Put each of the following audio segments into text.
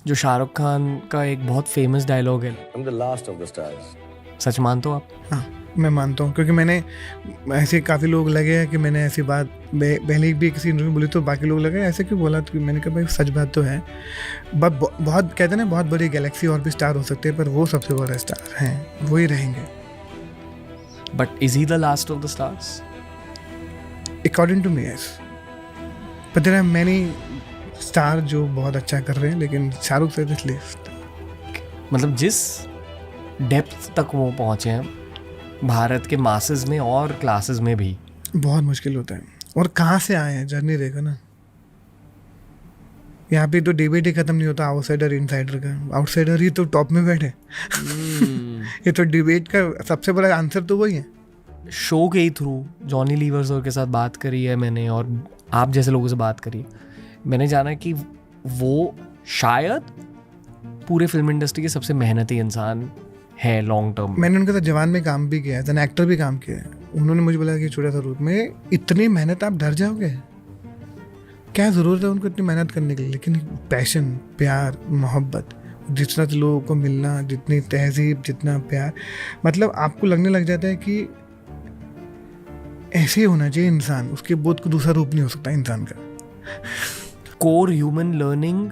जो शाहरुख खान का एक बहुत फेमस डायलॉग है, I'm the last of the stars. सच मानते हो आप? हाँ, मैं मानता हूँ, क्योंकि मैंने ऐसे काफ़ी लोग लगे हैं कि मैंने ऐसी बात पहले भी किसी इंटरव्यू में बोली, तो बाकी लोग लगे ऐसे क्यों बोला, तो मैंने कहा भाई सच बात तो है। बहुत कहते हैं ना, बहुत बड़ी गैलेक्सी और भी स्टार हो सकते हैं, पर वो सबसे बड़ा स्टार हैं, वो ही रहेंगे। But is he the last of the stars? According to me yes, but there are many star जो बहुत अच्छा कर रहे हैं, लेकिन शाहरुख से दिस लिस्ट। मतलब जिस डेप्थ तक वो पहुंचे हैं भारत के मासेस में और क्लासेस में भी, बहुत मुश्किल होता है। और कहाँ से आए हैं, जर्नी देखो ना। यहाँ पे तो डिबेट ही खत्म नहीं होता आउटसाइडर इनसाइडर का। आउटसाइडर ही तो टॉप में बैठे। ये तो डिबेट का सबसे बड़ा आंसर तो वही है। शो के ही थ्रू जॉनी लीवर के साथ बात करी है मैंने, और आप जैसे लोगों से बात करी, मैंने जाना कि वो शायद पूरे फिल्म इंडस्ट्री के सबसे मेहनती इंसान है लॉन्ग टर्म। मैंने उनके साथ जवान में काम भी किया है, एज एन एक्टर भी काम किया है। उन्होंने मुझे बोला कि छोटा सा रूप में इतनी मेहनत आप डर जाओगे, क्या ज़रूरत है उनको इतनी मेहनत करने के लिए। लेकिन पैशन, प्यार, मोहब्बत, जितना लोगों को मिलना, जितनी तहजीब, जितना प्यार, मतलब आपको लगने लग जाता है कि ऐसे ही होना चाहिए इंसान। उसके बोध को दूसरा रूप नहीं हो सकता इंसान का। कोर ह्यूमन लर्निंग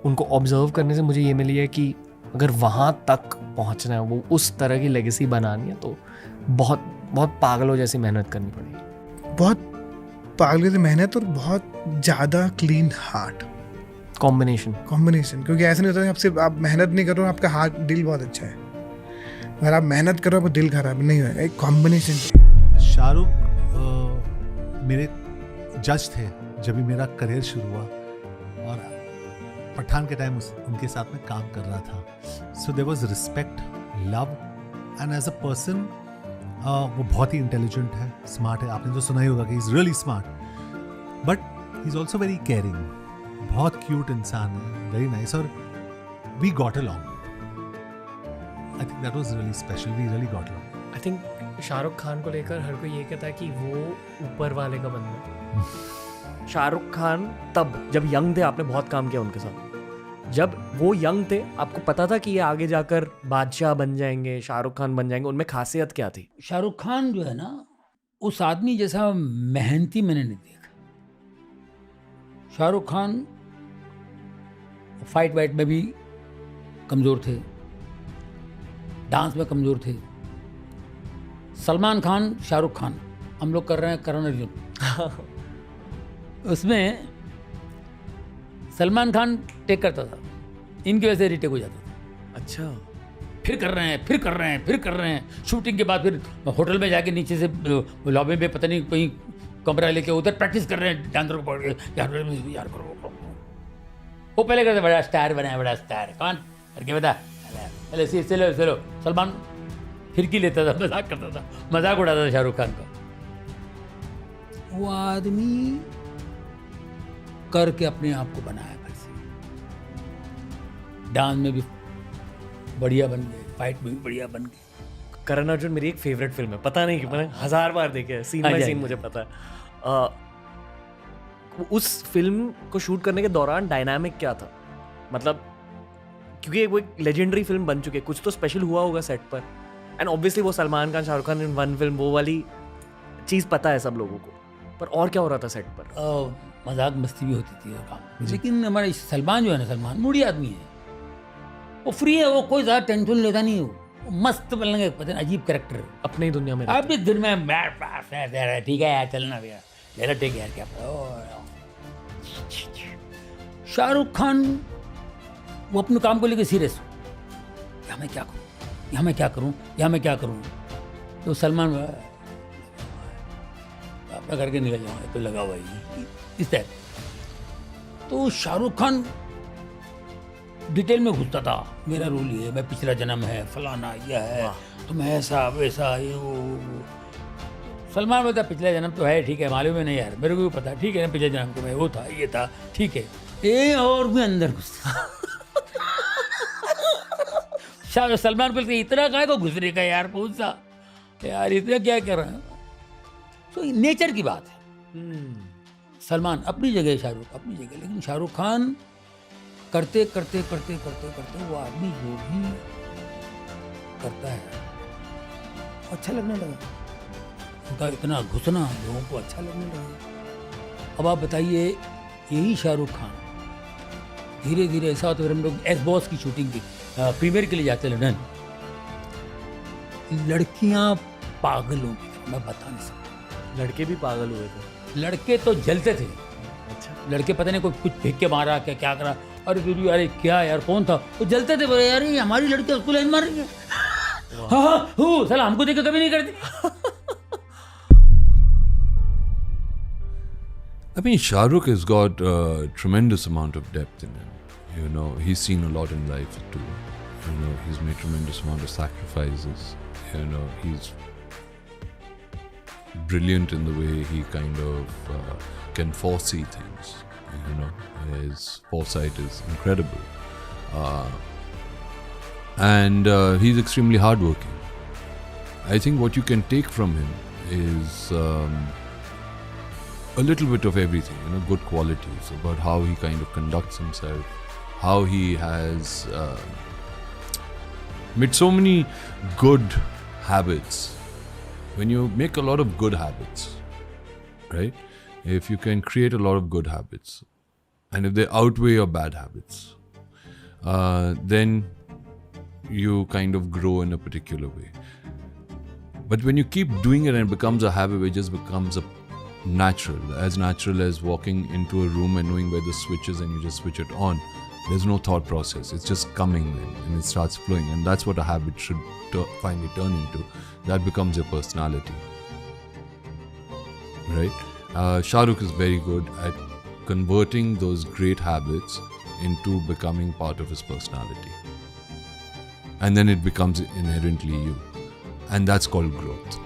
उनको ऑब्जर्व करने से मुझे ये मिली है कि अगर वहाँ तक पहुँचना है, वो उस तरह की लेगेसी बनानी है, तो बहुत बहुत पागलों जैसी मेहनत करनी पड़ेगी। बहुत पागल से मेहनत और बहुत ज़्यादा क्लीन हार्ट कॉम्बिनेशन। क्योंकि ऐसा नहीं होता आपसे आप मेहनत नहीं करो, आपका हार्ट दिल बहुत अच्छा है। अगर आप मेहनत करो तो दिल खराब नहीं होगा, एक कॉम्बिनेशन। शाहरुख मेरे जज थे जब भी मेरा करियर शुरू हुआ, और पठान के टाइम उनके साथ में काम कर रहा था। So there was respect, love, and as a person वो बहुत ही इंटेलिजेंट है, स्मार्ट है। आपने तो सुना ही होगा कि he is really smart, but he is also very caring. बहुत क्यूट इंसान है, वेरी नाइस, और we got along. I think that was really special, we really got along. I think Shahrukh Khan को लेकर हर कोई ये कहता है कि वो ऊपर वाले का बंदा है। शाहरुख खान तब जब यंग थे, आपने बहुत काम किया उनके साथ। जब वो यंग थे, आपको पता था कि ये आगे जाकर बादशाह बन जाएंगे, शाहरुख खान बन जाएंगे? उनमें खासियत क्या थी? शाहरुख खान जो है ना, उस आदमी जैसा मेहनती मैंने नहीं देखा। शाहरुख खान फाइट वाइट में भी कमज़ोर थे, डांस में कमज़ोर थे। सलमान खान, शाहरुख खान, हम लोग कर रहे हैं करण अर्जुन। उसमें सलमान खान टेक करता था, इनकी वजह से रीटेक हो जाता था। अच्छा। फिर कर रहे हैं, फिर कर रहे हैं, फिर कर रहे हैं। शूटिंग के बाद फिर होटल में जाके नीचे से लॉबी में पता नहीं कहीं कमरा लेके उधर प्रैक्टिस कर रहे हैं डांसर को पकड़ के, यार करो। वो पहले करते बड़ा स्टार बना है, बड़ा स्टार कौन करके बता, पहले चलो सलमान फिरकी लेता था, मजाक करता था, मजाक उड़ाता था शाहरुख खान का। वो आदमी करके अपने आप को बनाया फिर से। डांस में भी बढ़िया बन गए, फाइट में भी बढ़िया बन गए। करण अर्जुन मेरी एक फेवरेट फिल्म है, पता नहीं कि मैंने 1000 बार देखे है, सीन बाय सीन मुझे पता है। उस फिल्म को शूट करने के दौरान डायनामिक क्या था? मतलब क्योंकि वो एक लेजेंडरी फिल्म बन चुकी है, कुछ तो स्पेशल हुआ होगा सेट पर। एंड ऑब्वियसली वो Salman Khan, Shahrukh Khan in one film, वो वाली चीज़ पता है सब लोगों को, पर और क्या हो रहा था सेट पर? मजाक मस्ती भी होती थी और काम। लेकिन हमारे सलमान जो है ना, सलमान मूडी आदमी है, वो फ्री है, वो कोई ज़्यादा टेंशन लेता नहीं है। वो मस्त बनने पता नहीं, अजीब कैरेक्टर है, अपने ही दुनिया में। आप भी दिन में ठीक है यार, चलना भैया, ले लो टेक यार, क्या। शाहरुख खान वो अपने काम को लेकर सीरियस, यहाँ मैं क्या करूँ, यहाँ मैं क्या करूँ, यहाँ मैं क्या करूँ। तो सलमान अपना करके निकल जाऊँ, तो लगा भाई इस टाइप। तो शाहरुख खान डिटेल में घुसता था, मेरा रोल ये है, मैं पिछला जन्म है, फलाना यह है, तो मैं ऐसा वैसा ये वो। सलमान बोलता पिछला जन्म तो है, ठीक है, मालूम है नहीं यार, मेरे को भी पता, ठीक है ना, पिछले जन्म को मैं वो था, ये था, ठीक है, ये और भी अंदर घुसता। सलमान बोलते इतना कहा को घुसने का यार, बहुत सा यार, इतना क्या कर रहा है। तो नेचर की बात है। सलमान अपनी जगह, शाहरुख अपनी जगह, लेकिन शाहरुख खान करते करते करते करते करते वो आदमी जो भी करता है अच्छा लगने लगा, उनका इतना घुसना लोगों को अच्छा लगने लगा। अब आप बताइए, यही शाहरुख खान धीरे धीरे ऐसा होता है, हम लोग एस बॉस की शूटिंग की प्रीमियर के लिए जाते लंदन, लड़कियां पागल हो गई, मैं बता नहीं सकता। लड़के भी पागल हुए थे। लड़के तो जलते थे, अच्छा, लड़के पता नहीं कोई कुछ फेंक के मारा क्या क्या करा, अरे क्या यार कौन था, वो जलते थे, बोले यार ये हमारी लड़की उसको लाइन मार रही है। हाँ साला हमको देख के कभी नहीं करती। I mean, Shah Rukh has got a tremendous amount of depth in him. You know, he's seen a lot in life too. You know, he's made tremendous amount of sacrifices. You know, he's brilliant in the way he kind of can foresee things. You know, his foresight is incredible. And he's extremely hardworking. I think what you can take from him is a little bit of everything, you know, good qualities about how he kind of conducts himself, how he has made so many good habits. When you make a lot of good habits, right? If you can create a lot of good habits, and if they outweigh your bad habits, then you kind of grow in a particular way. But when you keep doing it and it becomes a habit, it just becomes natural as walking into a room and knowing where the switch is and you just switch it on. There's no thought process. It's just coming in and it starts flowing, and that's what a habit should finally turn into. That becomes your personality, right? Shah Rukh is very good at converting those great habits into becoming part of his personality, and then it becomes inherently you, and that's called growth.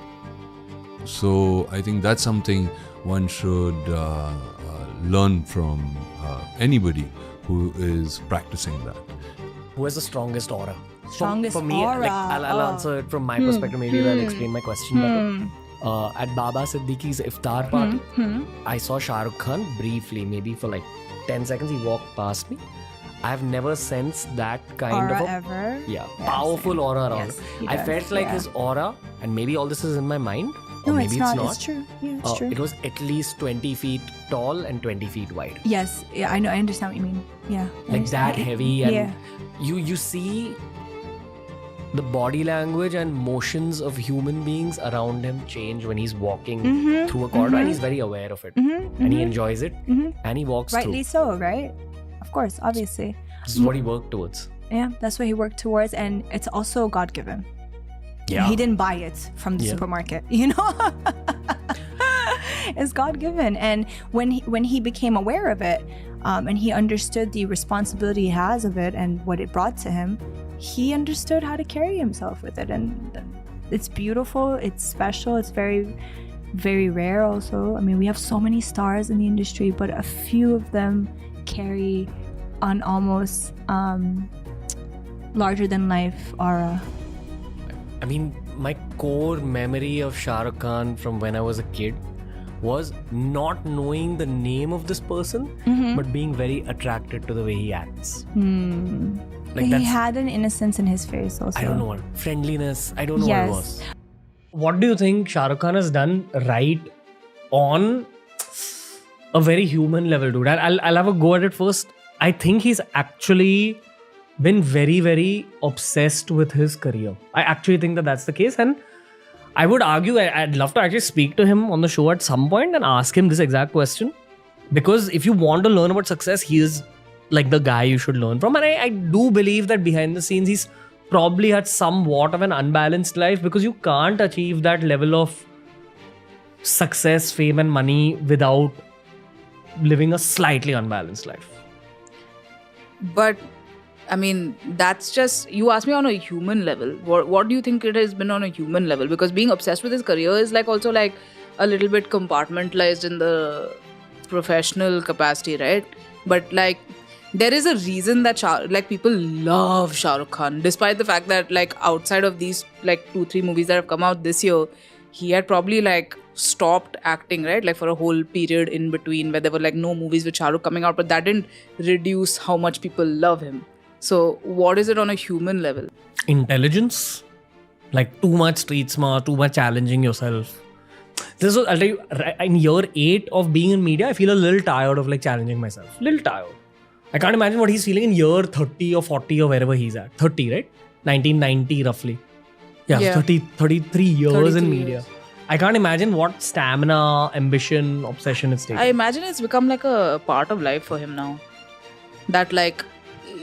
So I think that's something one should learn from anybody who is practicing that. who has the strongest aura? Strongest for me, aura. Like, I'll answer it from my perspective. Maybe I'll explain my question better. At Baba Siddiqui's iftar party, I saw Shah Rukh Khan briefly, maybe for like 10 seconds. He walked past me. I've never sensed that kind Aura of ever. yeah, powerful aura around. Yes, he I does, felt like yeah. his aura, and maybe all this is in my mind, or No, maybe it's not. not. It's true. Yeah, it's true. It was at least 20 feet tall and 20 feet wide. Yes, yeah, I know. I understand what you mean. Yeah, I Like that understand. heavy, and Yeah. you see the body language and motions of human beings around him change when he's walking through a corridor, and he's very aware of it, and he enjoys it, and he walks Rightly through. so, right? Of course, obviously. This is what he worked towards. Yeah, that's what he worked towards, and it's also God given. Yeah, He didn't buy it from the Yeah. supermarket, you know. It's God given, and when he became aware of it, and he understood the responsibility he has of it and what it brought to him, he understood how to carry himself with it, and it's beautiful. It's special. It's very, very rare. Also, I mean, we have so many stars in the industry, but a few of them carry an almost larger than life aura. I mean, my core memory of Shah Rukh Khan from when I was a kid was not knowing the name of this person, but being very attracted to the way he acts. But Like he that's, had an innocence in his face also. I don't know what friendliness. I don't know Yes. what it was. What do you think Shah Rukh Khan has done right on a very human level, dude? I'll have a go at it first. I think he's actually been very, very obsessed with his career. I actually think that that's the case, and I would argue I'd love to actually speak to him on the show at some point and ask him this exact question, because if you want to learn about success, he is like the guy you should learn from. And I do believe that behind the scenes he's probably had somewhat of an unbalanced life, because you can't achieve that level of success, fame and money without living a slightly unbalanced life. But I mean, that's just, you asked me on a human level. What do you think it has been on a human level? Because being obsessed with his career is like also like a little bit compartmentalized in the professional capacity, right? But like there is a reason that people love Shah Rukh Khan, despite the fact that like outside of these like 2-3 movies that have come out this year, he had probably like stopped acting, right? Like for a whole period in between where there were like no movies with Shah Rukh coming out, but that didn't reduce how much people love him. So what is it on a human level? Intelligence, like too much street smart, too much challenging yourself. This was, I'll tell you, in year 8 of being in media, I feel a little tired of like challenging myself. Little tired. I can't imagine what he's feeling in year 30 or 40 or wherever he's at. 30, right? 1990 roughly. Yeah, Yeah. 33 years 33 in media. years. I can't imagine what stamina, ambition, obsession it's taking. I imagine it's become like a part of life for him now. That like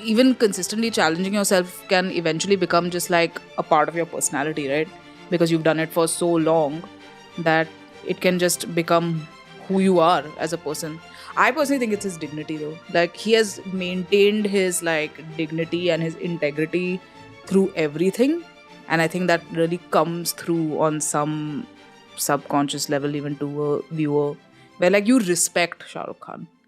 even consistently challenging yourself can eventually become just like a part of your personality, right? Because you've done it for so long that it can just become who you are as a person. I personally think it's his dignity though. Like he has maintained his like dignity and his integrity through everything. And I think that really comes through on some subconscious level even to a viewer where like you respect Shah Rukh Khan.